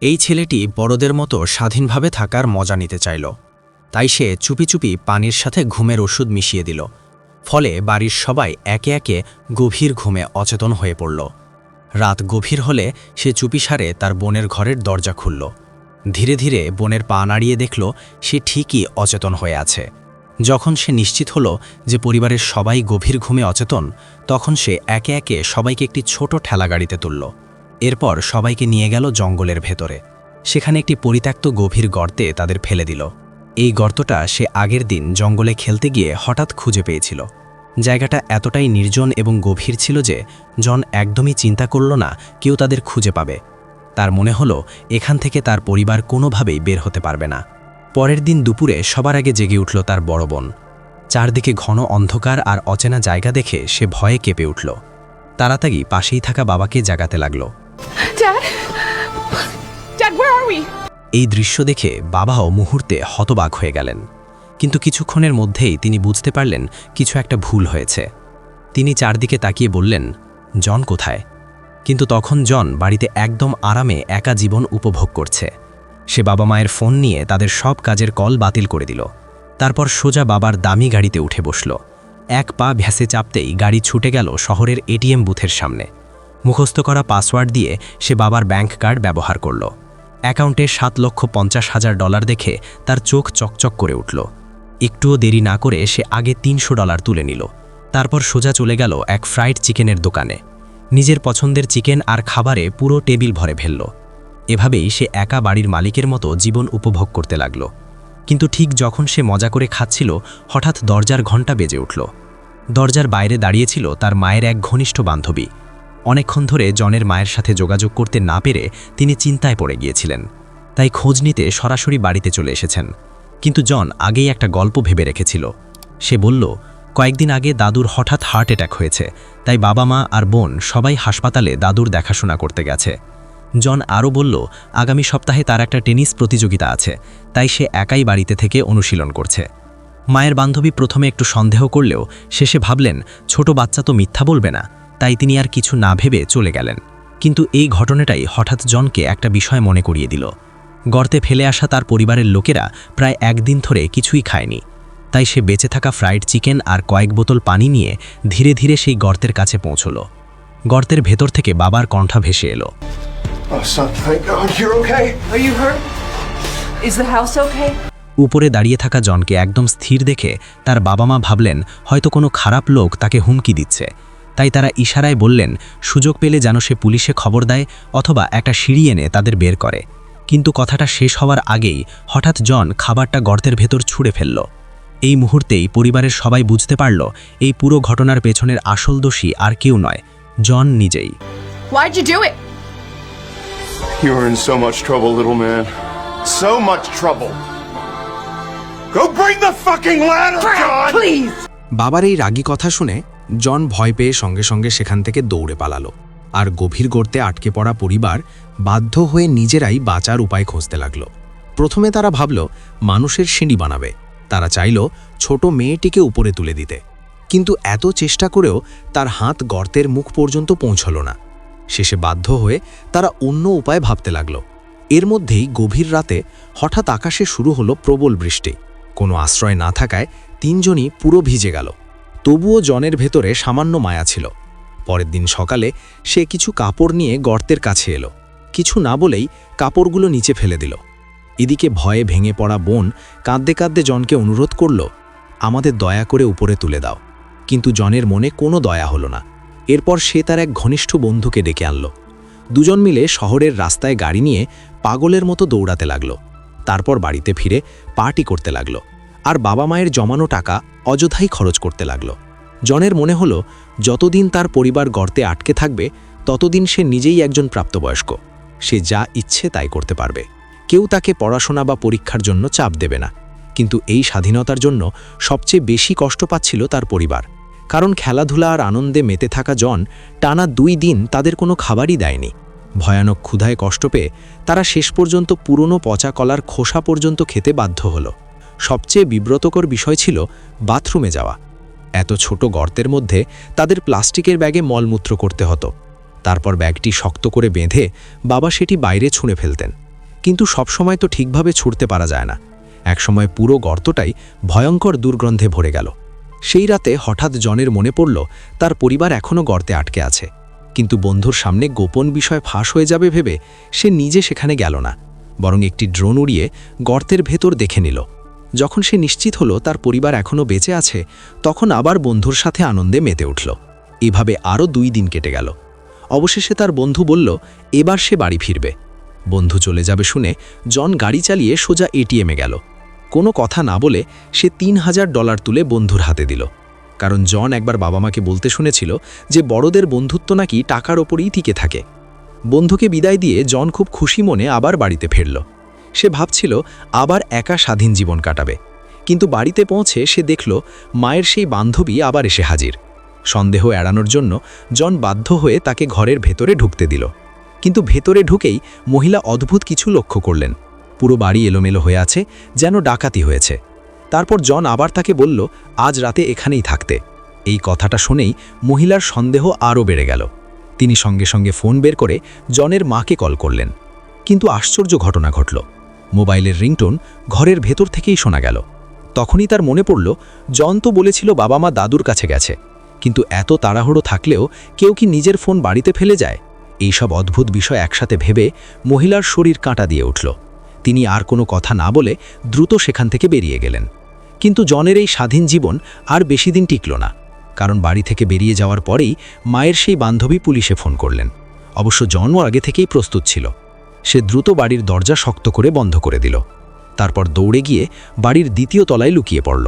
এই ছেলেটি বড়দের মতো স্বাধীনভাবে থাকার মজা নিতে চাইল, তাই সে চুপি চুপি পানির সাথে ঘুমের ওষুধ মিশিয়ে দিল। ফলে বাড়ির সবাই একে একে গভীর ঘুমে অচেতন হয়ে পড়ল। রাত গভীর হলে সে চুপিসারে তার বোনের ঘরের দরজা খুলল। ধীরে ধীরে বোনের পা নাড়িয়ে দেখল সে ঠিকই অচেতন হয়ে আছে। যখন সে নিশ্চিত হল যে পরিবারের সবাই গভীর ঘুমে অচেতন, তখন সে একে একে সবাইকে একটি ছোট ঠেলাগাড়িতে তুলল। এরপর সবাইকে নিয়ে গেল জঙ্গলের ভেতরে। সেখানে একটি পরিত্যক্ত গভীর গর্তে তাদের ফেলে দিল। এই গর্তটা সে আগের দিন জঙ্গলে খেলতে গিয়ে হঠাৎ খুঁজে পেয়েছিল। জায়গাটা এতটাই নির্জন এবং গভীর ছিল যে জন একদমই চিন্তা করল না কেউ তাদের খুঁজে পাবে। তার মনে হলো এখান থেকে তার পরিবার কোনোভাবেই বের হতে পারবে না। পরের দিন দুপুরে সবার আগে জেগে উঠল তার বড় বোন। চারদিকে ঘন অন্ধকার আর অচেনা জায়গা দেখে সে ভয়ে কেঁপে উঠল। তাড়াতাড়ি পাশেই থাকা বাবাকে জাগাতে লাগল। Dad, where are we? এই দৃশ্য দেখে বাবাও মুহূর্তে হতবাক হয়ে গেলেন। কিন্তু কিছুক্ষণের মধ্যেই তিনি বুঝতে পারলেন কিছু একটা ভুল হয়েছে। তিনি চারদিকে তাকিয়ে বললেন, জন কোথায়? কিন্তু তখন জন বাড়িতে একদম আরামে একা জীবন উপভোগ করছে। সে বাবা মায়ের ফোন নিয়ে তাদের সব কাজের কল বাতিল করে দিল। তারপর সোজা বাবার দামি গাড়িতে উঠে বসল। এক পা ভ্যাসে চাপতেই গাড়ি ছুটে গেল শহরের এটিএম বুথের সামনে। মুখস্থ করা পাসওয়ার্ড দিয়ে সে বাবার ব্যাংক কার্ড ব্যবহার করল। অ্যাকাউন্টে $7,50,000 দেখে তার চোখ চকচক করে উঠল। একটুও দেরি না করে সে আগে $300 তুলে নিল। তারপর সোজা চলে গেল এক ফ্রাইড চিকেনের দোকানে। নিজের পছন্দের চিকেন আর খাবারে পুরো টেবিল ভরে ফেলল। এভাবেই সে একা বাড়ির মালিকের মতো জীবন উপভোগ করতে লাগল। কিন্তু ঠিক যখন সে মজা করে খাচ্ছিল, হঠাৎ দরজার ঘণ্টা বেজে উঠল। দরজার বাইরে দাঁড়িয়েছিল তার মায়ের এক ঘনিষ্ঠ বান্ধবী। অনেকক্ষণ ধরে জনের মায়ের সাথে যোগাযোগ করতে না পেরে তিনি চিন্তায় পড়ে গিয়েছিলেন। তাই খোঁজ নিতে সরাসরি বাড়িতে চলে এসেছেন। কিন্তু জন আগেই একটা গল্প ভেবে রেখেছিল। সে বলল, কয়েকদিন আগে দাদুর হঠাৎ হার্ট অ্যাটাক হয়েছে, তাই বাবা মা আর বোন সবাই হাসপাতালে দাদুর দেখাশোনা করতে গেছে। জন আরও বলল, আগামী সপ্তাহে তার একটা টেনিস প্রতিযোগিতা আছে, তাই সে একাই বাড়িতে থেকে অনুশীলন করছে। মায়ের বান্ধবী প্রথমে একটু সন্দেহ করলেও শেষে ভাবলেন ছোট বাচ্চা তো মিথ্যা বলবে না, তাই তিনি আর কিছু না ভেবে চলে গেলেন। কিন্তু এই ঘটনাটাই হঠাৎ জনকে একটা বিষয় মনে করিয়ে দিল। গর্তে ফেলে আসা তার পরিবারের লোকেরা প্রায় একদিন ধরে কিছুই খায়নি। তাই সে বেঁচে থাকা ফ্রাইড চিকেন আর কয়েক বোতল পানি নিয়ে ধীরে ধীরে সেই গর্তের কাছে পৌঁছল। গর্তের ভেতর থেকে বাবার কণ্ঠ ভেসে এলো। Oh, son, thank God you're okay. Are you hurt? Is the house okay? উপরে দাঁড়িয়ে থাকা জনকে একদম স্থির দেখে তার বাবা মা ভাবলেন হয়তো কোনো খারাপ লোক তাকে হুমকি দিচ্ছে। তাই তারা ইশারায় বললেন সুযোগ পেলে যেন সে পুলিশে খবর দেয় অথবা একটা সিঁড়ি এনে তাদের বের করে। কিন্তু কথাটা শেষ হওয়ার আগেই হঠাৎ জন খাবারটা গর্তের ভেতর ছুঁড়ে ফেলল। এই মুহূর্তেই পরিবারের সবাই বুঝতে পারল এই পুরো ঘটনার পেছনের আসল দোষী আর কেউ নয়, জন নিজেই। Why'd you do it? You are in so much trouble, little man. So much trouble. Go bring the fucking ladder, John! Please! বাবার এই রাগী কথা শুনে জন ভয় পেয়ে সঙ্গে সঙ্গে সেখান থেকে দৌড়ে পালালো। আর গভীর গর্তে আটকে পড়া পরিবার বাধ্য হয়ে নিজেরাই বাঁচার উপায় খুঁজতে লাগলো। প্রথমে তারা ভাবল মানুষের সিঁড়ি বানাবে। তারা চাইল ছোট মেয়েটিকে উপরে তুলে দিতে। কিন্তু এত চেষ্টা করেও তার হাত গর্তের মুখ পর্যন্ত পৌঁছল না। শেষে বাধ্য হয়ে তারা অন্য উপায় ভাবতে লাগল। এর মধ্যেই গভীর রাতে হঠাৎ আকাশে শুরু হলো প্রবল বৃষ্টি। কোনো আশ্রয় না থাকায় তিনজনই পুরো ভিজে গেল। তবুও জনের ভেতরে সামান্য মায়া ছিল। পরের দিন সকালে সে কিছু কাপড় নিয়ে গর্তের কাছে এলো। কিছু না বলেই কাপড়গুলো নিচে ফেলে দিল। এদিকে ভয়ে ভেঙে পড়া বোন কাঁদতে কাঁদতে জনকে অনুরোধ করল, আমাদের দয়া করে উপরে তুলে দাও। কিন্তু জনের মনে কোনো দয়া হলো না। এরপর সে তার এক ঘনিষ্ঠ বন্ধুকে ডেকে আনল। দুজন মিলে শহরের রাস্তায় গাড়ি নিয়ে পাগলের মতো দৌড়াতে লাগলো। তারপর বাড়িতে ফিরে পার্টি করতে লাগলো আর বাবা মায়ের জমানো টাকা অযথাই খরচ করতে লাগলো। জনের মনে হলো যতদিন তার পরিবার গর্তে আটকে থাকবে ততদিন সে নিজেই একজন প্রাপ্তবয়স্ক। সে যা ইচ্ছে তাই করতে পারবে। কেউ তাকে পড়াশোনা বা পরীক্ষার জন্য চাপ দেবে না। কিন্তু এই স্বাধীনতার জন্য সবচেয়ে বেশি কষ্ট পাচ্ছিল তার পরিবার। কারণ খেলাধুলা আর আনন্দে মেতে থাকা জন টানা 2 দিন তাদের কোনো খাবারই দেয়নি। ভয়ানক ক্ষুধায় কষ্ট পেয়ে তারা শেষ পর্যন্ত পুরনো পচা কলার খোসা পর্যন্ত খেতে বাধ্য হলো। সবচেয়ে বিব্রতকর বিষয় ছিল বাথরুমে যাওয়া। এত ছোট গর্তের মধ্যে তাদের প্লাস্টিকের ব্যাগে মলমূত্র করতে হতো। তারপর ব্যাগটি শক্ত করে বেঁধে বাবা সেটি বাইরে ছুঁড়ে ফেলতেন। কিন্তু সবসময় তো ঠিকভাবে ছুটতে পারা যায় না। একসময় পুরো গর্তটাই ভয়ঙ্কর দুর্গন্ধে ভরে গেল। সেই রাতে হঠাৎ জনের মনে পড়ল তার পরিবার এখনও গর্তে আটকে আছে, কিন্তু বন্ধুর সামনে গোপন বিষয় ফাঁস হয়ে যাবে ভেবে সে নিজে সেখানে গেল না, বরং একটি ড্রোন উড়িয়ে গর্তের ভেতর দেখে নিল। যখন সে নিশ্চিত হলো তার পরিবার এখনও বেঁচে আছে, তখন আবার বন্ধুর সাথে আনন্দে মেতে উঠল। এভাবে আরও 2 দিন কেটে গেল। অবশেষে তার বন্ধু বলল এবার সে বাড়ি ফিরবে। বন্ধু চলে যাবে শুনে জন গাড়ি চালিয়ে সোজা এটিএমে গেল। কোনো কথা না বলে সে $3000 তুলে বন্ধুর হাতে দিল, কারণ জন একবার বাবা মাকে বলতে শুনেছিল যে বড়দের বন্ধুত্ব নাকি টাকার ওপরেই টিকে থাকে। বন্ধুকে বিদায় দিয়ে জন খুব খুশি মনে আবার বাড়িতে ফিরল। সে ভাবছিল আবার একা স্বাধীন জীবন কাটাবে, কিন্তু বাড়িতে পৌঁছে সে দেখল মায়ের সেই বান্ধবী আবার এসে হাজির। সন্দেহ এড়ানোর জন্য জন বাধ্য হয়ে তাকে ঘরের ভেতরে ঢুকতে দিল, কিন্তু ভেতরে ঢুকেই মহিলা অদ্ভুত কিছু লক্ষ্য করলেন। পুরো বাড়ি এলোমেলো হয়ে আছে, যেন ডাকাতি হয়েছে। তারপর জন আবার তাকে বলল আজ রাতে এখানেই থাকতে। এই কথাটা শুনেই মহিলার সন্দেহ আরও বেড়ে গেল। তিনি সঙ্গে সঙ্গে ফোন বের করে জনের মাকে কল করলেন, কিন্তু আশ্চর্য ঘটনা ঘটল। মোবাইলের রিংটোন ঘরের ভেতর থেকেই শোনা গেল। তখনই তার মনে পড়ল জন তো বলেছিল বাবা মা দাদুর কাছে গেছে, কিন্তু এত তাড়াহুড়ো থাকলেও কেউ কি নিজের ফোন বাড়িতে ফেলে যায়? এইসব অদ্ভুত বিষয় একসাথে ভেবে মহিলার শরীর কাঁটা দিয়ে উঠল। তিনি আর কোনো কথা না বলে দ্রুত সেখান থেকে বেরিয়ে গেলেন। কিন্তু জনের এই স্বাধীন জীবন আর বেশি দিন টিকল না, কারণ বাড়ি থেকে বেরিয়ে যাওয়ার পরেই মায়ের সেই বান্ধবী পুলিশে ফোন করলেন। অবশ্য জনও আগে থেকেই প্রস্তুত ছিল। সে দ্রুত বাড়ির দরজা শক্ত করে বন্ধ করে দিল। তারপর দৌড়ে গিয়ে বাড়ির 2য় তলায় লুকিয়ে পড়ল।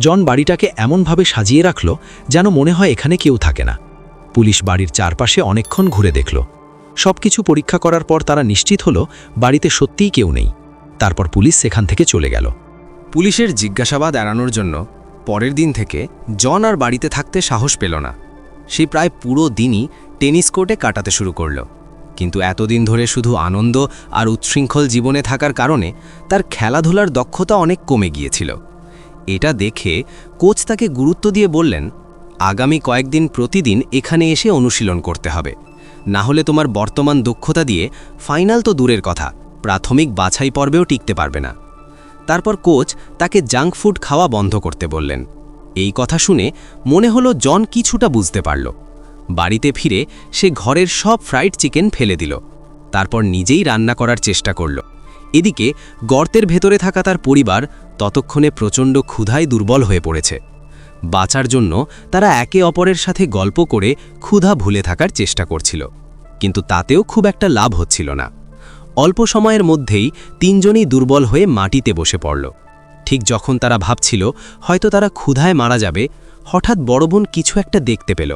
জন বাড়িটাকে এমনভাবে সাজিয়ে রাখল যেন মনে হয় এখানে কেউ থাকে না। পুলিশ বাড়ির চারপাশে অনেকক্ষণ ঘুরে দেখল। সবকিছু পরীক্ষা করার পর তারা নিশ্চিত হলো বাড়িতে সত্যিই কেউ নেই। তারপর পুলিশ সেখান থেকে চলে গেল। পুলিশের জিজ্ঞাসাবাদ এড়ানোর জন্য পরের দিন থেকে জন আর বাড়িতে থাকতে সাহস পেল না। সে প্রায় পুরো দিনই টেনিস কোর্টে কাটাতে শুরু করল, কিন্তু এতদিন ধরে শুধু আনন্দ আর উচ্ছৃঙ্খল জীবনে থাকার কারণে তার খেলাধুলার দক্ষতা অনেক কমে গিয়েছিল। এটা দেখে কোচ তাকে গুরুত্ব দিয়ে বললেন, আগামী কয়েকদিন প্রতিদিন এখানে এসে অনুশীলন করতে হবে, না হলে তোমার বর্তমান দক্ষতা দিয়ে ফাইনাল তো দূরের কথা, প্রাথমিক বাছাই পর্বেও টিকতে পারবে না। তারপর কোচ তাকে জাঙ্ক ফুড খাওয়া বন্ধ করতে বললেন। এই কথা শুনে মনে হলো জন কিছুটা বুঝতে পারল। বাড়িতে ফিরে সে ঘরের সব ফ্রাইড চিকেন ফেলে দিল। তারপর নিজেই রান্না করার চেষ্টা করল। এদিকে গর্তের ভেতরে থাকা তার পরিবার ততক্ষণে প্রচণ্ড ক্ষুধায় দুর্বল হয়ে পড়েছে। বাঁচার জন্য তারা একে অপরের সাথে গল্প করে ক্ষুধা ভুলে থাকার চেষ্টা করছিল, কিন্তু তাতেও খুব একটা লাভ হচ্ছিল না। অল্প সময়ের মধ্যেই 3 জনই দুর্বল হয়ে মাটিতে বসে পড়ল। ঠিক যখন তারা ভাবছিল হয়তো তারা ক্ষুধায় মারা যাবে, হঠাৎ বড় বোন কিছু একটা দেখতে পেল।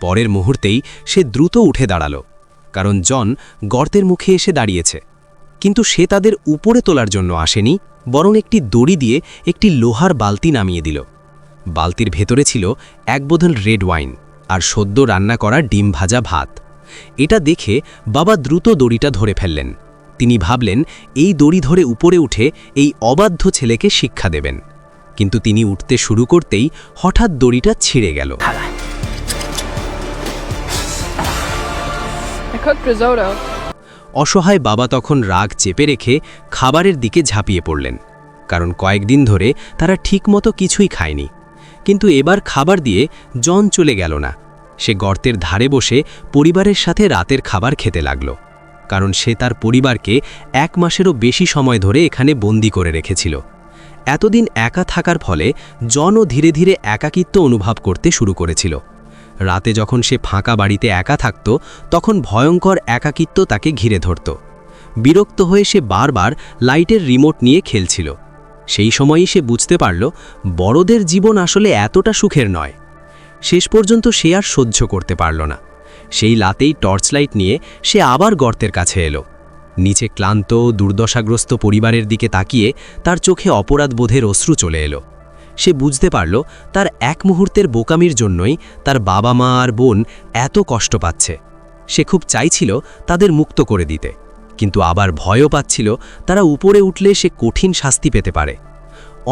পরের মুহূর্তেই সে দ্রুত উঠে দাঁড়াল, কারণ জন গর্তের মুখে এসে দাঁড়িয়েছে। কিন্তু সে তাদের উপরে তোলার জন্য আসেনি, বরং একটি দড়ি দিয়ে একটি লোহার বালতি নামিয়ে দিল। বালতির ভেতরে ছিল 1 বোতল রেড ওয়াইন আর সদ্য রান্না করা ডিম ভাজা ভাত। এটা দেখে বাবা দ্রুত দড়িটা ধরে ফেললেন। তিনি ভাবলেন এই দড়ি ধরে উপরে উঠে এই অবাধ্য ছেলেকে শিক্ষা দেবেন, কিন্তু তিনি উঠতে শুরু করতেই হঠাৎ দড়িটা ছিঁড়ে গেল। I cooked risotto. অসহায় বাবা তখন রাগ চেপে রেখে খাবারের দিকে ঝাঁপিয়ে পড়লেন, কারণ কয়েকদিন ধরে তারা ঠিকমতো কিছুই খায়নি। কিন্তু এবার খাবার দিয়ে জন চলে গেল না। সে গর্তের ধারে বসে পরিবারের সাথে রাতের খাবার খেতে লাগল, কারণ সে তার পরিবারকে 1 মাসেরও বেশি সময় ধরে এখানে বন্দি করে রেখেছিল। এতদিন একা থাকার ফলে জনও ধীরে ধীরে একাকিত্ব অনুভব করতে শুরু করেছিল। রাতে যখন সে ফাঁকা বাড়িতে একা থাকত, তখন ভয়ঙ্কর একাকিত্ব তাকে ঘিরে ধরত। বিরক্ত হয়ে সে বারবার লাইটের রিমোট নিয়ে খেলছিল। সেই সময়ই সে বুঝতে পারল বড়দের জীবন আসলে এতটা সুখের নয়। শেষ পর্যন্ত সে আর সহ্য করতে পারল না। সেই রাতেই টর্চ লাইট নিয়ে সে আবার গর্তের কাছে এলো। নিচে ক্লান্ত দুর্দশাগ্রস্ত পরিবারের দিকে তাকিয়ে তার চোখে অপরাধবোধের অশ্রু চলে এলো। সে বুঝতে পারল তার 1 মুহূর্তের বোকামির জন্যই তার বাবা মা আর বোন এত কষ্ট পাচ্ছে। সে খুব চাইছিল তাদের মুক্ত করে দিতে, কিন্তু আবার ভয়ও পাচ্ছিল তারা উপরে উঠলে সে কঠিন শাস্তি পেতে পারে।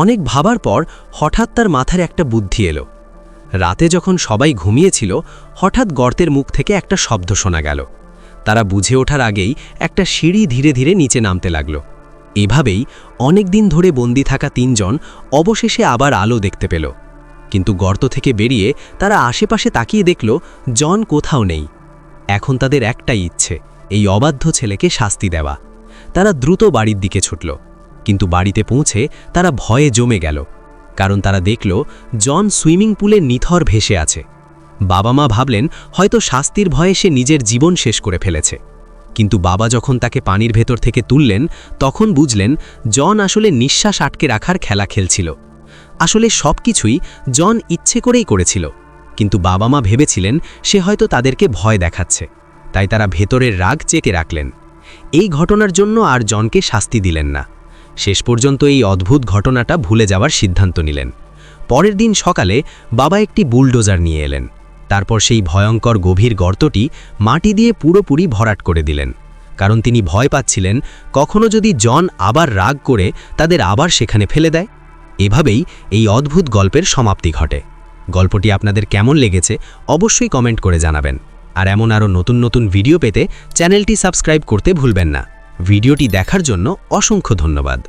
অনেক ভাবার পর হঠাৎ তার মাথার একটা বুদ্ধি এলো। রাতে যখন সবাই ঘুমিয়েছিল, হঠাৎ গর্তের মুখ থেকে একটা শব্দ শোনা গেল। তারা বুঝে ওঠার আগেই একটা সিঁড়ি ধীরে ধীরে নিচে নামতে লাগল। এভাবেই অনেক দিন ধরে বন্দি থাকা 3 জন অবশেষে আবার আলো দেখতে পেল। কিন্তু গর্ত থেকে বেরিয়ে তারা আশেপাশে তাকিয়ে দেখল জন কোথাও নেই। এখন তাদের একটাই ইচ্ছে, এই অবাধ্য ছেলেকে শাস্তি দেওয়া। তারা দ্রুত বাড়ির দিকে ছুটল, কিন্তু বাড়িতে পৌঁছে তারা ভয়ে জমে গেল, কারণ তারা দেখল জন সুইমিং পুলে নিথর ভেসে আছে। বাবা মা ভাবলেন হয়তো শাস্তির ভয়ে সে নিজের জীবন শেষ করে ফেলেছে। কিন্তু বাবা যখন তাকে পানির ভেতর থেকে তুললেন তখন বুঝলেন জন আসলে নিঃশ্বাস আটকে রাখার খেলা খেলছিল। আসলে সব কিছুই জন ইচ্ছে করেই করেছিল, কিন্তু বাবা মা ভেবেছিলেন সে হয়তো তাদেরকে ভয় দেখাচ্ছে, তাই তারা ভেতরের রাগ চেপে রাখলেন। এই ঘটনার জন্য আর জনকে শাস্তি দিলেন না। শেষ পর্যন্ত এই অদ্ভুত ঘটনাটা ভুলে যাওয়ার সিদ্ধান্ত নিলেন। পরের দিন সকালে বাবা একটি বুলডোজার নিয়ে এলেন। তারপর সেই ভয়ঙ্কর গভীর গর্তটি মাটি দিয়ে পুরোপুরি ভরাট করে দিলেন, কারণ তিনি ভয় পাচ্ছিলেন কখনো যদি জন আবার রাগ করে তাদের আবার সেখানে ফেলে দেয়। এভাবেই এই অদ্ভুত গল্পের সমাপ্তি ঘটে। গল্পটি আপনাদের কেমন লেগেছে অবশ্যই কমেন্ট করে জানাবেন। আর এমন আরও নতুন নতুন ভিডিও পেতে চ্যানেলটি সাবস্ক্রাইব করতে ভুলবেন না। ভিডিওটি দেখার জন্য অসংখ্য ধন্যবাদ।